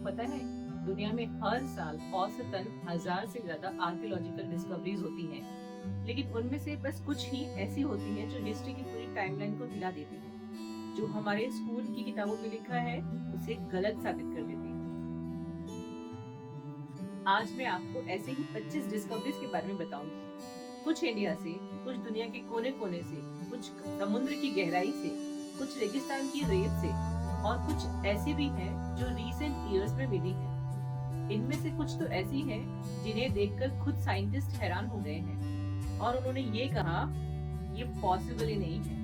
पता है, दुनिया में हर साल औसतन 1000 से ज्यादा आर्कियोलॉजिकल डिस्कवरीज होती हैं, लेकिन उनमें से बस कुछ ही ऐसी होती हैं जो हिस्ट्री की पूरी टाइमलाइन को हिला देती हैं। जो हमारे स्कूल की किताबों में लिखा है उसे गलत साबित कर देती है। आज मैं आपको ऐसे ही 25 डिस्कवरीज के बारे में बताऊंगी। कुछ इंडिया से, कुछ दुनिया के कोने कोने से, कुछ समुद्र की गहराई से, कुछ रेगिस्तान की रेत से, और कुछ ऐसी भी हैं जो रीसेंट ईयर्स में मिली हैं। इनमें से कुछ तो ऐसी हैं जिन्हें देखकर खुद साइंटिस्ट हैरान हो गए हैं और उन्होंने ये कहा, ये पॉसिबल ही नहीं है,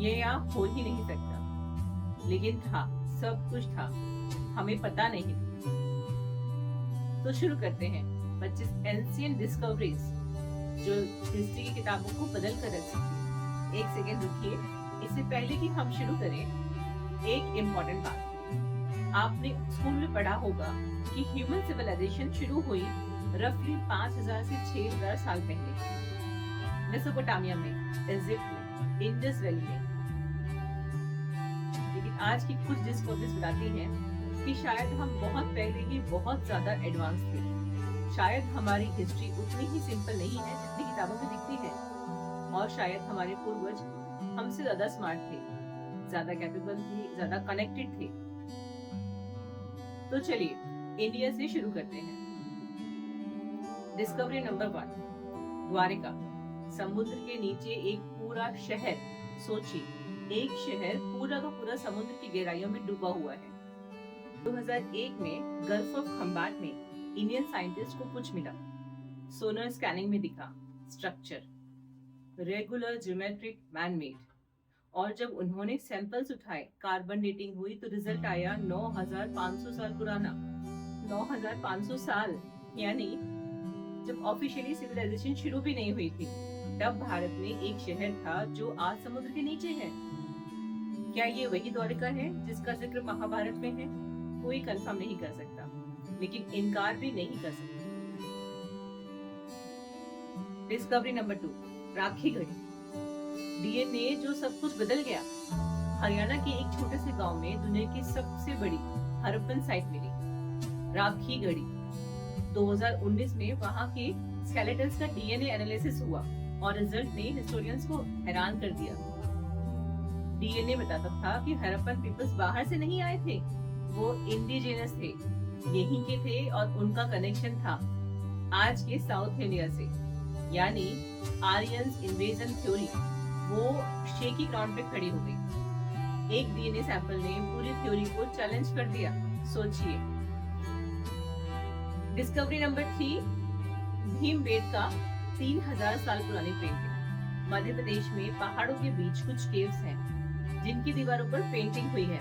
ये यहाँ हो ही नहीं सकता। लेकिन था, सब कुछ था, हमें पता नहीं। तो शुरू करते हैं 25 एंशिएंट डिस्कवरीज जो हिस्ट्री की किताबों को बदल कर रख सकती है। एक सेकेंड रुकिए। इससे पहले कि हम शुरू करें, एक इम्पोर्टेंट बात। आपने स्कूल में पढ़ा होगा कि ह्यूमन सिविलाइजेशन शुरू हुई रफली 5000 से 6000 साल पहले मेसोपोटामिया में, इजिप्ट में, इंडस वैली में। लेकिन आज की कुछ डिस्कवरीज बताती हैं कि शायद हम बहुत पहले ही बहुत ज्यादा एडवांस थे। शायद हमारी हिस्ट्री उतनी ही सिंपल नहीं है जितनी किताबों में दिखती है, और शायद हमारे पूर्वज हमसे ज्यादा स्मार्ट थे, ज्यादा कैपेबल थे, ज्यादा कनेक्टेड थे। तो चलिए इंडिया से शुरू करते हैं। Discovery number 1, Dwarka. समुद्र के नीचे एक पूरा शहर। सोचिए, एक शहर पूरा का पूरा समुद्र की गहराइयों में डूबा हुआ है। 2001 में गल्फ ऑफ खंबाट में इंडियन साइंटिस्ट को कुछ मिला। सोनर स्कैनिंग में दिखा स्ट्रक्चर रेगुलर, ज्योमेट्रिक, मैनमेड। और जब उन्होंने सैंपल्स उठाए, कार्बन डेटिंग हुई तो रिजल्ट आया 9500 साल पुराना। 9500 साल, यानी जब ऑफिशियली सिविलाइजेशन शुरू भी नहीं हुई थी, तब भारत में एक शहर था जो आज समुद्र के नीचे है। क्या ये वही द्वारिका है जिसका जिक्र महाभारत में है? कोई कंफर्म नहीं कर सकता, लेकिन इनकार भी नहीं कर सकता। Discovery number 2, Rakhi Garhi. DNA जो सब कुछ बदल गया। हरियाणा के एक छोटे से गांव में दुनिया की सबसे बड़ी हड़प्पन साइट मिली, राखी गढ़ी। 2019 में वहां के स्केलेटन्स का डीएनए एनालिसिस हुआ और रिजल्ट ने हिस्टोरियंस को हैरान कर दिया। डीएनए बताता था कि हड़प्पन पीपल्स बाहर से नहीं आए थे, वो इंडिजिनस थे, यहीं के थे, और उनका कनेक्शन था आज के साउथ इंडिया से। यानी आर्यंस इन्वेजन थ्योरी वो शेकी ग्राउंड पे खड़ी हो गई। एक डीएनए सैंपल ने पूरी थ्योरी को चैलेंज कर दिया। सोचिए। डिस्कवरी नंबर 3, भीमबेटका 3000 साल पुरानी पेंटिंग। मध्य प्रदेश में पहाड़ों के बीच कुछ केव्स हैं जिनकी दीवारों पर पेंटिंग हुई है,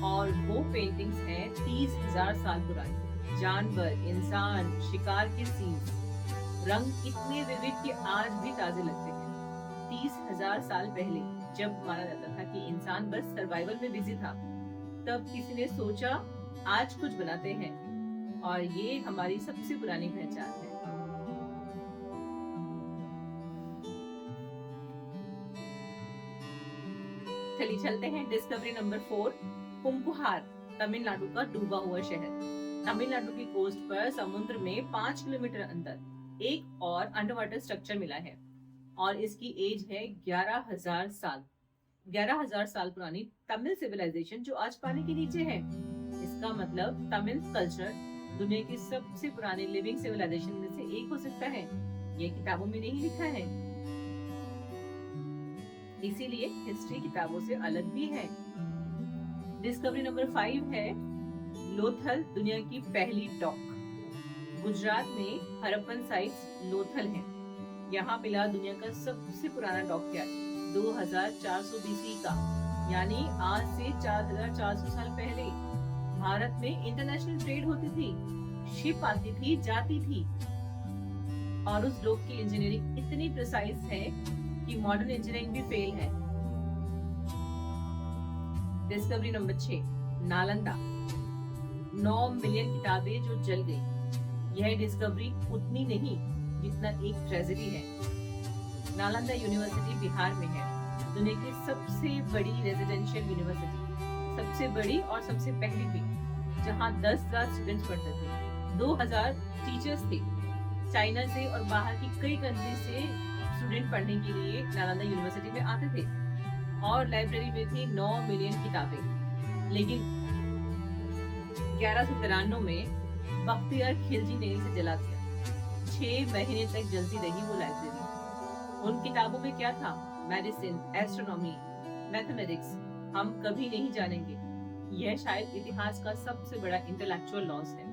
और वो पेंटिंग्स हैं 30,000 साल पुरानी। जानवर, इंसान, शिकार के सीन्स, रंग इतने विविध कि आज भी ताजे लगते हैं। 30,000 साल पहले जब माना जाता था कि इंसान बस सर्वाइवल में बिजी था, तब किसी ने सोचा आज कुछ बनाते हैं, और ये हमारी सबसे पुरानी पहचान है। चलिए चलते हैं डिस्कवरी नंबर 4, पुम्पुहार, तमिलनाडु का डूबा हुआ शहर। तमिलनाडु की कोस्ट पर समुद्र में 5 किलोमीटर अंदर एक और अंडर वाटर स्ट्रक्चर मिला है, और इसकी एज है 11,000 साल। 11,000 साल पुरानी तमिल सिविलाइजेशन जो आज पानी के नीचे है। इसका मतलब तमिल कल्चर दुनिया की सबसे पुरानी लिविंग सिविलाइजेशन में से एक हो सकता है। ये किताबों में नहीं लिखा है, इसीलिए हिस्ट्री किताबों से अलग भी है। डिस्कवरी नंबर 5 है लोथल, दुनिया की पहली डॉक। गुजरात में हड़प्पन साइट्स लोथल है। यहाँ मिला दुनिया का सबसे पुराना डॉकयार्ड 2400 बीसी का, यानी आज से 4400 साल पहले। भारत में इंटरनेशनल ट्रेड होती थी, शिप आती थी, जाती थी, और उस डॉक की इंजीनियरिंग इतनी प्रिसाइज है कि मॉडर्न इंजीनियरिंग भी फेल है। Discovery number 6, Nalanda. 9 मिलियन किताबें जो जल गई। यह डिस्कवरी उतनी नहीं जितना एक ट्रेजेडी है। नालंदा यूनिवर्सिटी बिहार में है, दुनिया की सबसे बड़ी रेजिडेंशियल यूनिवर्सिटी। सबसे बड़ी और सबसे पहली थी, जहाँ 10,000 स्टूडेंट्स पढ़ते थे, 2,000 टीचर्स थे। चाइना से और बाहर की कई कंट्री से स्टूडेंट पढ़ने के लिए नालंदा यूनिवर्सिटी में आते थे और लाइब्रेरी में थी 9 मिलियन किताबें। लेकिन 1193 में बख्तियार खिलजी ने इसे जला दिया। 6 महीने तक जलती रही वो लाइब्रेरी। उन किताबों में क्या था? मेडिसिन, एस्ट्रोनॉमी, मैथमेटिक्स, हम कभी नहीं जानेंगे। यह शायद इतिहास का सबसे बड़ा इंटेलेक्चुअल लॉस है।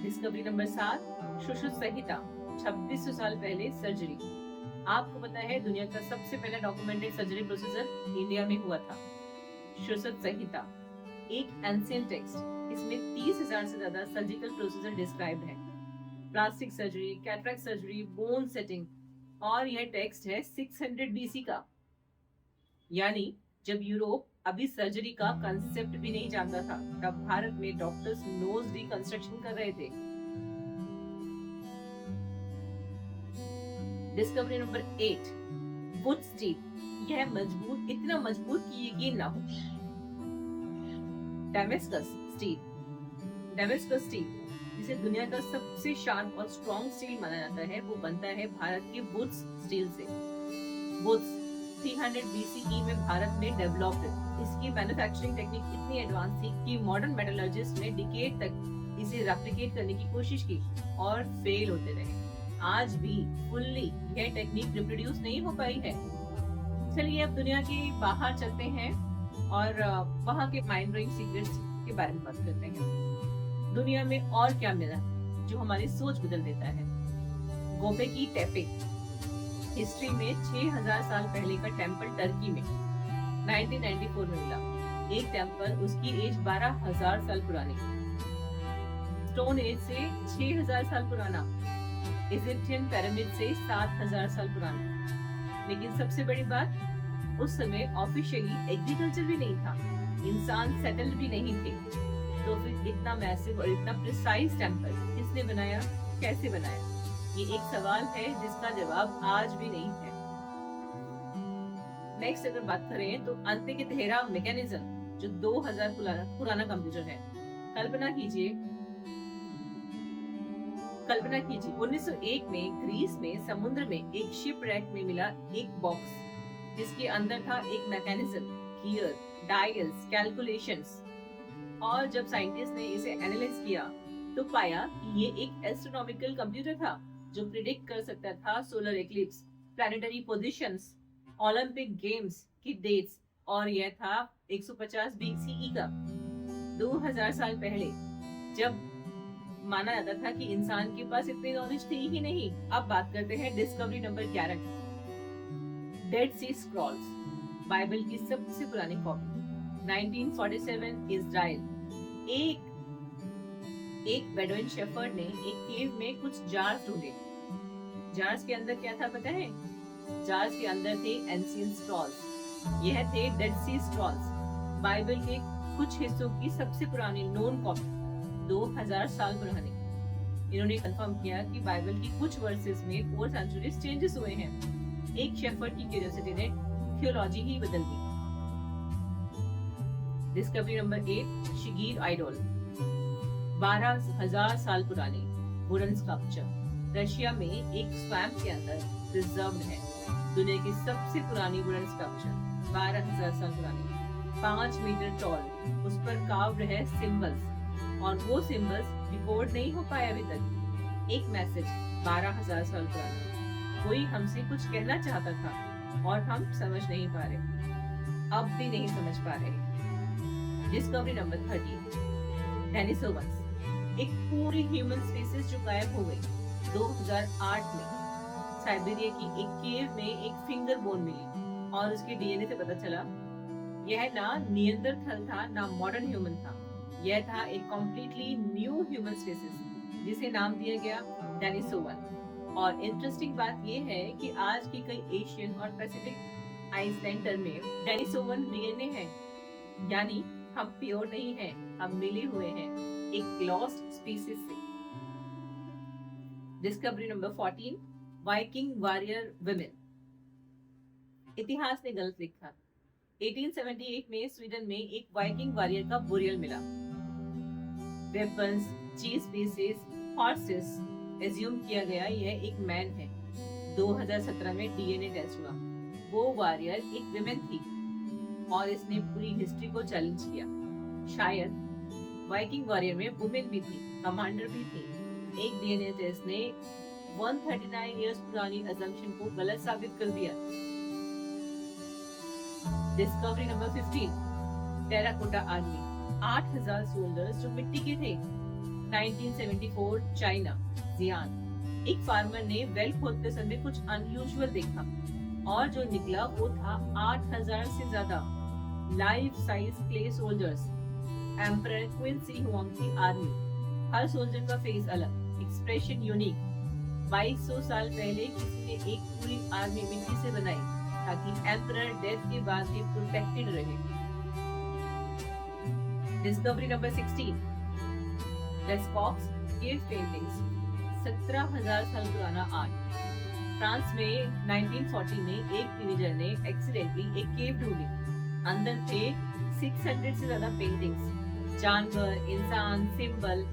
डिस्कवरी नंबर 7, सुश्रुत संहिता। 2600 साल पहले सर्जरी। आपको पता है दुनिया का सबसे पहला डॉक्यूमेंटेड सर्जरी प्रोसीजर इंडिया में हुआ था, सुश्रुत संहिता। एक एंशिएंट टेक्स्ट, इसमें 30,000 से ज्यादा सर्जिकल प्रोसीजर डिस्क्राइब्ड है। Plastic surgery, cataract surgery, bone setting, और यह टेक्स्ट है 600 बीसी का। यानी जब यूरोप अभी सर्जरी का कंसेप्ट भी नहीं जानता था, तब भारत में डॉक्टर्स नोज रिकंस्ट्रक्शन कर रहे थे। Discovery number 8, would steel. यह मजबूत, इतना मजबूत कि यकीन ना हो। डेमेस्कस स्टील। डेमेस्कस स्टील, जिसे दुनिया का सबसे शार्प और स्ट्रॉन्ग स्टील माना जाता है, वो बनता है भारत के वुड्स स्टील से। वुड्स 300 BCE में भारत में डेवलप्ड। इसकी मैन्युफैक्चरिंग टेक्निक इतनी एडवांस थी कि मॉडर्न मेटलर्जिस्ट ने डिकेड तक इसे रेप्लिकेट करने की कोशिश की और फेल होते रहे। आज भी फुल्ली यह टेक्निक रिप्रोड्यूस नहीं हो पाई है। चलिए अब दुनिया के बाहर चलते हैं और वहाँ के माइंड ब्लोइंग सीक्रेट्स के बारे में बात करते हैं। दुनिया में और क्या मिला जो हमारी सोच बदल देता है? गोबेकी टेपे। हिस्ट्री में 6000 साल पहले का टेम्पल टर्की में 1994 में मिला। एक टेम्पल, उसकी एज 12,000 साल पुरानी। स्टोन एज से 6000 साल पुराना। इजिप्शियन पिरामिड से 7000 साल पुराना। लेकिन सबसे बड़ी बात, उस समय ऑफिशियली एग्रीकल्चर भी नहीं था, इंसान सेटल्ड भी नहीं थे। तो फिर इतना मैसिव और इतना प्रिसाइज टेम्पल किसने बनाया, कैसे बनाया? ये एक सवाल है जिसका जवाब आज भी नहीं है। नेक्स्ट अगर बात करें तो अंतःक्रिया मैकेनिज्म, जो 2000 पुराना कंप्यूटर है। कल्पना कीजिए 1901 में ग्रीस में समुद्र में एक शिप रैक में मिला एक बॉक्स, जिसके अंदर था एक मैकेनिज्म, गियर, डायल्स, कैलकुलेशंस। और जब साइंटिस्ट ने इसे एनालाइज किया तो पाया कि ये एक एस्ट्रोनॉमिकल कंप्यूटर था जो प्रिडिक्ट कर सकता था solar Eclipse, planetary positions, Olympic games की डेट्स, और यह था 150 BCE का। 2000 साल पहले, जब माना जाता था कि इंसान के पास इतनी नॉलेज थी ही नहीं। अब बात करते हैं डिस्कवरी नंबर 11, डेड सी स्क्रॉल्स। बाइबल की सबसे पुरानी कॉपी 1947 इजराइल। एक बेडुइन शेफर्ड ने एक केव में कुछ जार्स ढूंढे। जार्स के अंदर क्या था पता है? जार्स के अंदर थे एंशिएंट स्क्रॉल्स। यह थे डेड सी स्क्रॉल्स, बाइबल के कुछ हिस्सों की सबसे पुरानी नोन कॉपी, 2000 साल पुरानी। इन्होंने कंफर्म किया कि बाइबल की कुछ वर्सेस में 4 सेंचुरीज चेंजेस हुए हैं। एक शेफर्ड की क्यूरियोसिटी ने थियोलॉजी ही बदल दी। Discovery number 8, Shigir idol. 12,000 साल पुरानी वुडन स्कल्पचर, रशिया में एक स्वैम्प के अंदर प्रिजर्व्ड है। दुनिया की सबसे पुरानी वुडन स्कल्पचर, 12,000 साल पुरानी, 5 मीटर टॉल। उस पर कार्व्ड है सिंबल्स, और वो सिंबल्स रिकॉर्ड नहीं हो पाए अभी तक। एक मैसेज 12,000 साल पुराना। कोई हमसे कुछ कहना चाहता था और हम समझ नहीं पा रहे, अब भी नहीं समझ पा रहे। Discovery number 30, Denisovans. एक पूरी ह्यूमन स्पीसीज जो गायब हो गई 2008 में। साइबेरिया की एक केव में एक फिंगर बोन मिली और उसके डीएनए से पता चला यह ना निएंडरथल था, ना मॉडर्न ह्यूमन था। यह था एक कम्प्लीटली न्यू ह्यूमन स्पीसीज, जिसे नाम दिया गया डेनिसोवन। और इंटरेस्टिंग बात यह है कि आज की कई एशियन और पैसिफिक आइसलैंडर में डेनिसोवन डीएनए है। यानी हम प्योर नहीं हैं, हम मिले हुए हैं एक लॉस्ट स्पीसीज से। Discovery number 14, Viking warrior women. इतिहास ने गलत लिखा। 1878 में स्वीडन में एक वाइकिंग वॉरियर का बोरियल मिला। वेपन्स, चीज पीसेस, हॉर्सेस, एज्यूम किया गया यह एक मैन है। 2017 में डीएनए टेस्ट हुआ। वो वॉरियर एक विमेन थी और इसने पूरी हिस्ट्री को चैलेंज किया। शायद वाइकिंग वॉरियर में वुमेन भी थी, कमांडर भी थी। एक डीएनए टेस्ट ने 139 इयर्स पुरानी असम्पशन को गलत साबित कर दिया। Discovery number 15, terracotta army. 8000 soldiers जो मिट्टी के थे। 1974 चाइना, जियान। एक फार्मर ने वेल खोदते समय कुछ अनयूजुअल देखा और जो निकला वो था 8000 से ज्यादा life size clay soldiers. Emperor Qin Shi Huang की आर्मी। हर सोल्जर का फेस अलग, एक्सप्रेशन यूनिक। 2200 साल पहले किसी ने एक पूरी आर्मी मिट्टी से बनाई ताकि एम्परर डेथ के बाद भी प्रोटेक्टेड रहे। Discovery number 16, Lascaux cave paintings. 17,000 साल पुराना आर्ट। फ्रांस में 1940 में एक टीनेजर ने एक्सीडेंटली एक केव ढूंढी। अंदर थे 600 से ज्यादा पेंटिंग्स, जानवर, इंसान, सिंबल।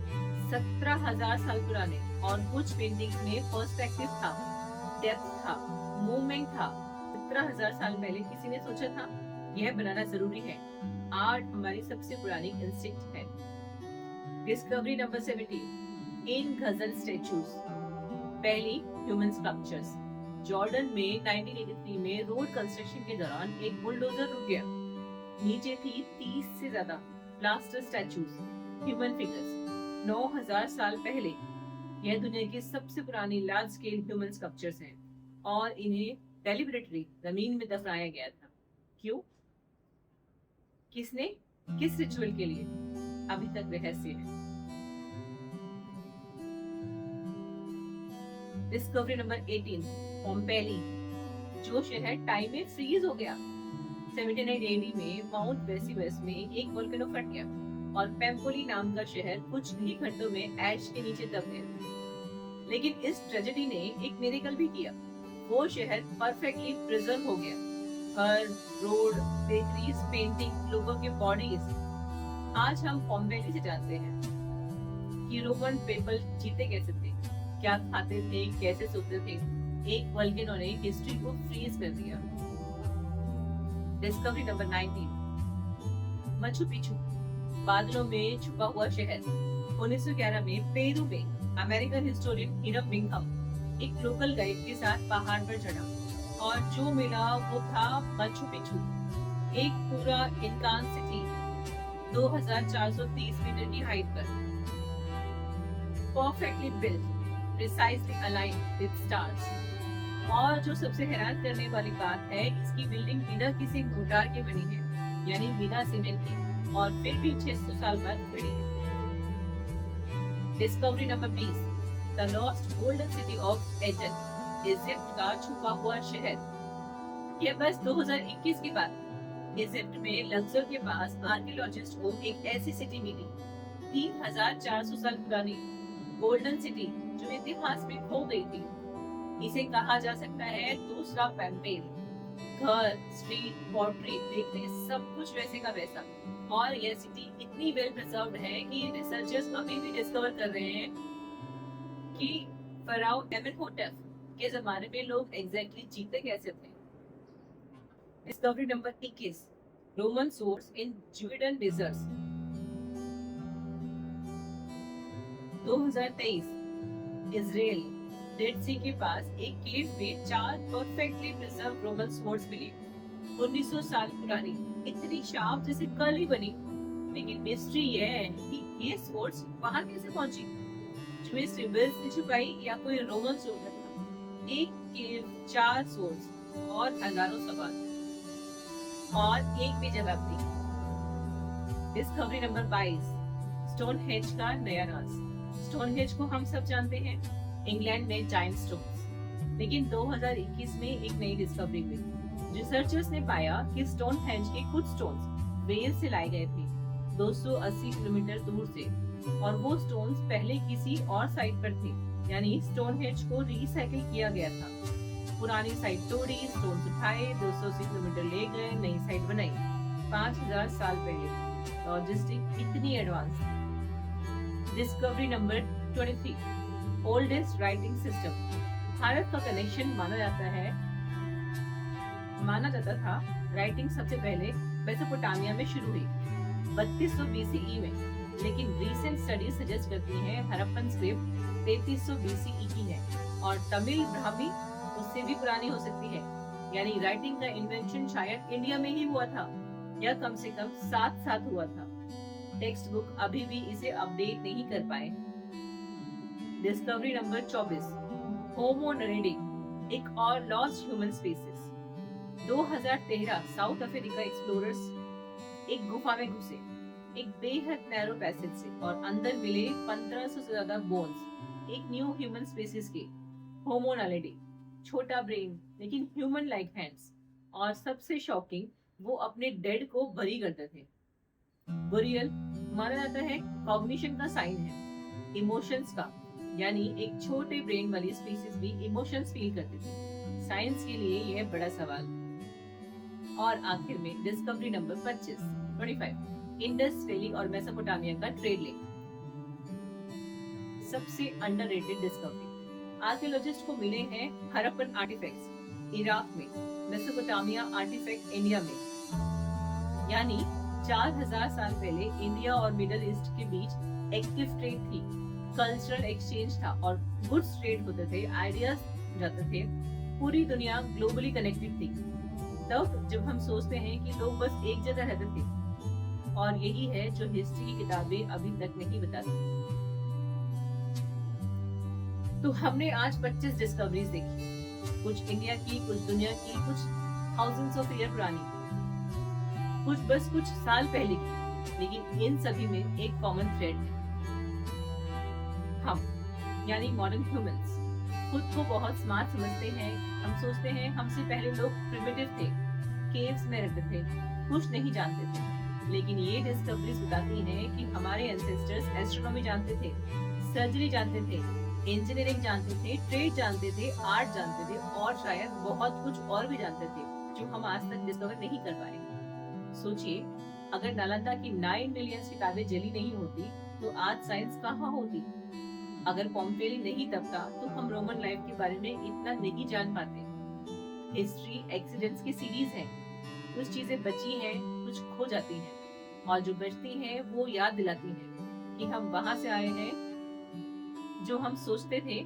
17,000 साल पुराने। और कुछ पेंटिंग्स में पर्सपेक्टिव था, डेप्थ था, मूवमेंट था। 17,000 साल पहले किसी ने सोचा था यह बनाना जरूरी है। आर्ट हमारी सबसे पुरानी इंस्टिंक्ट है। डिस्कवरी नंबर 17, इन गजल स्टैचूज। पहली ह्यूमन स्कल्पचर्स। जॉर्डन में 1983 में रोड कंस्ट्रक्शन के दौरान एक बुलडोजर रुक गया। नीचे थी 30 से ज्यादा प्लास्टर स्टैचूज, ह्यूमन फिगर्स। 9,000 साल पहले। यह दुनिया की सबसे पुरानी लार्ज स्केल ह्यूमन स्कल्पचर्स हैं और इन्हें डेलिबरेटली जमीन में दफनाया गया था। क्यों? किसने? किस रिचुअल के लिए? अभी तक रहस्य है। Discovery number 18, पोम्पेली। जो शहर टाइम में फ्रीज हो गया। 79 एडी में माउंट वेसिवस में एक वोल्केनो फट गया और पेम्पोली नाम का शहर कुछ ही घंटों में ऐश के नीचे दब गया। लेकिन इस ट्रेजेडी ने एक मिरेकल भी किया। वो शहर परफेक्टली प्रिजर्व हो गया। घर, रोड, बेकरीज, पेंटिंग, लोगों के बॉडीज। आज हम पोम्पेली से जानते हैं कि रोमन पीपल जीते कैसे थे, क्या खाते थे, कैसे सोते थे। एक वोल्केनो ने हिस्ट्री को फ्रीज कर दिया। डिस्कवरी नंबर 19, मचू पिचू। बादलों में छुपा हुआ शहर। 1911 में पेरू में अमेरिकन हिस्टोरियन हिरम बिंघम एक लोकल गाइड के साथ पहाड़ पर चढ़ा और जो मिला वो था मचू पिचू, एक पूरा इंकान सिटी 2430 मीटर की हाइट पर, perfectly built, precisely aligned with stars. और जो सबसे हैरान करने वाली बात है, इसकी बिल्डिंग बिना किसी मोर्टार के बनी है, यानी बिना सीमेंट के, और फिर भी 600 साल बाद खड़ी है। Discovery number 20, the lost golden city of Aden, Egypt का छुपा हुआ शहर। यह बस 2021 के बाद इजिप्ट में लक्सर के पास आर्कियोलॉजिस्ट को एक ऐसी सिटी मिली, 3400 साल पुरानी गोल्डन सिटी जो इतिहास में खो गई थी। इसे कहा जा सकता है दूसरा पेम्पेल। घर, स्ट्रीट, पोर्ट्री, बेकरी, सब कुछ वैसे का वैसा। और यह सिटी इतनी वेल प्रिजर्व्ड है कि रिसर्चर्स अभी भी डिस्कवर कर रहे हैं कि फराओ एमेनहोटेप के जमाने में लोग एग्जैक्टली जीते कैसे थे। Discovery number 21, Roman swords in Judean deserts. 2023 Israel Dead Sea के पास एक केव में 4 परफेक्टली प्रिजर्व रोमन स्वर्ड्स मिली, 1900 साल पुरानी, इतनी शार्प जैसे कल ही बनी। लेकिन मिस्ट्री यह है कि ये स्वर्ड्स वहां कैसे पहुंची, ज्यूइश रिबल्स ने छुपाई या कोई रोमन सोल्जर था। एक केव, 4 स्वर्ड्स और हजारों सवाल, और एक भी जवाब नहीं। डिस्कवरी नंबर 22, स्टोनहेंज का नया राज। स्टोनहेंज को हम सब जानते हैं, इंग्लैंड में जायंट स्टोन्स। लेकिन 2021 में एक नई डिस्कवरी हुई। रिसर्चर्स ने पाया कि स्टोनहेंज के कुछ स्टोन्स वेल्स से लाए गए थे 280 किलोमीटर दूर से, और वो स्टोन्स पहले किसी और साइट पर थे, यानी स्टोनहेंज को रिसाइकिल किया गया था। पुरानी साइट तोड़ी, स्टोन्स उठाए, 280 किलोमीटर ले गए, नई साइट बनाई। 5000 साल पहले लॉजिस्टिक इतनी एडवांस थी। Discovery number 23, oldest writing system. Bharat का कनेक्शन माना जाता था राइटिंग सबसे पहले मेसोपोटामिया में शुरू हुई 3200 BCE में, लेकिन रीसेंट स्टडीज सजेस्ट करती हैं हड़प्पन स्क्रिप्ट 3300 BCE की है और तमिल ब्राह्मी उससे भी पुरानी हो सकती है। यानी राइटिंग का इन्वेंशन शायद इंडिया में ही हुआ था या कम से कम साथ हुआ था। टेक्स्ट बुक अभी भी इसे अपडेट नहीं कर पाए। डिस्कवरी नंबर 24, होमो नरेडी, एक और lost human species. 2013 south Africa explorers एक गुफा में घुसे, एक बेहद नैरो पैसेज से, और अंदर मिले 1500 से ज्यादा बोन्स एक न्यू ह्यूमन स्पीसीज के, होमो नरेडी। छोटा ब्रेन लेकिन ह्यूमन लाइक हैंड्स, और सबसे शॉकिंग वो अपने डेड को बरी करते थे। बुरियल माना जाता है कॉग्निशन का साइन है, इमोशंस का, यानी एक छोटे ब्रेन वाली स्पीसीज भी इमोशंस फील करती थी। साइंस के लिए यह बड़ा सवाल। और आखिर में डिस्कवरी नंबर 25, इंडस वैली और मेसोपोटामिया का ट्रेड लिंक। सबसे अंडररेटेड डिस्कवरी। आर्कियोलॉजिस्ट को मिले हैं हड़प्पन आर्टिफैक्ट्स इराक में, मेसोपोटामिया आर्टिफैक्ट इंडिया में। यानी 4000 साल पहले इंडिया और मिडिल ईस्ट के बीच एक्टिव ट्रेड थी, कल्चरल एक्सचेंज था और गुड्स ट्रेड होते थे, आइडियाज जाते थे, पूरी दुनिया ग्लोबली कनेक्टेड थी। तब जब हम सोचते हैं कि लोग बस एक जगह रहते थे, और यही है जो हिस्ट्री की किताबें अभी तक नहीं बताती। तो हमने आज 25 डिस्कवरीज देखी, कुछ इंडिया की, कुछ दुनिया की, कुछ थाउजेंड्स ऑफ ईयर पुरानी, कुछ साल पहले की, लेकिन इन सभी में एक कॉमन थ्रेड है। हम यानी मॉडर्न ह्यूमंस खुद को बहुत स्मार्ट समझते हैं। हम सोचते हैं हमसे पहले लोग प्रिमिटिव थे, केव्स में रहते थे, कुछ नहीं जानते थे। लेकिन ये डिस्कवरीज बताती हैं कि हमारे एंसेस्टर्स एस्ट्रोनॉमी जानते थे, सर्जरी जानते थे, इंजीनियरिंग जानते थे, ट्रेड जानते थे, आर्ट जानते थे, और शायद बहुत कुछ और भी जानते थे जो हम आज तक डिस्कवर नहीं कर पाए। सोचिए, अगर नालंदा की 9 मिलियन किताबें जली नहीं होती तो आज साइंस कहाँ होती? अगर पॉम्पेई नहीं दबता तो हम रोमन लाइफ के बारे में इतना नहीं जान पाते। हिस्ट्री एक्सीडेंट्स की सीरीज है, कुछ चीजें बची हैं, कुछ खो जाती हैं, और जो बचती हैं वो याद दिलाती हैं कि हम वहां से आए हैं। जो हम सोचते थे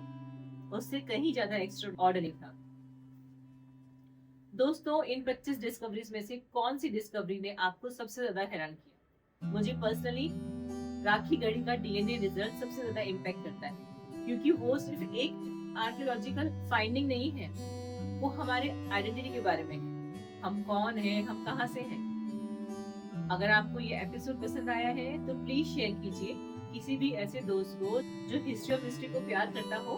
उससे कहीं ज्यादा एक्स्ट्रा ऑर्डिनरी था। दोस्तों, इन 25 डिस्कवरीज में से कौन सी डिस्कवरी ने आपको सबसे ज्यादा हैरान किया? मुझे पर्सनली राखी गढ़ी का डीएनए रिजल्ट सबसे ज्यादा इम्पैक्ट करता है, क्योंकि वो सिर्फ एक आर्कियोलॉजिकल फाइंडिंग नहीं है, वो हमारे आइडेंटिटी के बारे में है। हम कौन हैं, हम कहां से हैं। अगर आपको ये एपिसोड पसंद आया है तो प्लीज शेयर कीजिए किसी भी ऐसे दोस्त को जो हिस्ट्री ऑफ हिस्ट्री को प्यार करता हो।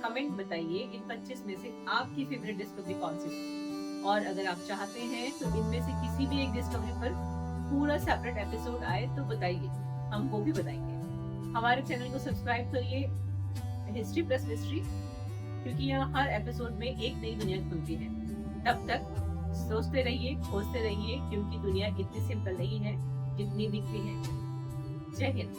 कमेंट बताइए इन 25 में से आपकी फेवरेट डिस्कवरी कौन सी थी, और अगर आप चाहते हैं तो इनमें से किसी भी एक डिस्कवरी पर पूरा सेपरेट एपिसोड आए तो बताइए, हम वो भी बताएंगे। हमारे चैनल को सब्सक्राइब करिए, हिस्ट्री प्लस मिस्ट्री, क्योंकि यहाँ हर एपिसोड में एक नई दुनिया खुलती है। तब तक सोचते रहिए, खोजते रहिए, क्योंकि दुनिया इतनी सिंपल नहीं है जितनी दिखती है। जय हिंद।